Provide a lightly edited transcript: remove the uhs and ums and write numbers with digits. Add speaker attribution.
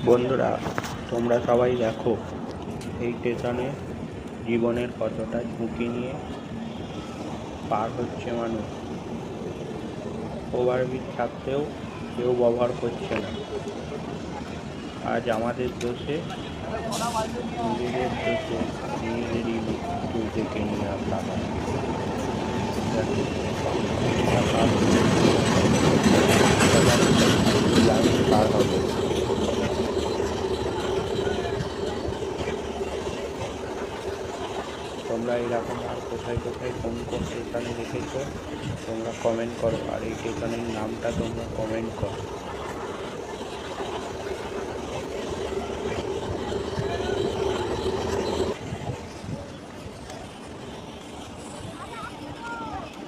Speaker 1: বন্ধুরা, তোমরা সবাই দেখো এই স্টেশনে জীবনের কতটা ঝুঁকি নিয়ে পার হচ্ছে মানুষ। ওভারব্রিজ থাকতেও কেউ ব্যবহার করছে না। আজ আমাদের দোষে, নিজেদের দোষে নিজেদেরই মৃত্যু ডেকে নিয়ে আসা হয়। লাইন পার হবে। তোমরা এরকম আর কোথায় কোথায় কোন কোন স্টেশনে দেখেছো তোমরা কমেন্ট করো, আর এই স্টেশনের নামটা তোমরা কমেন্ট করো।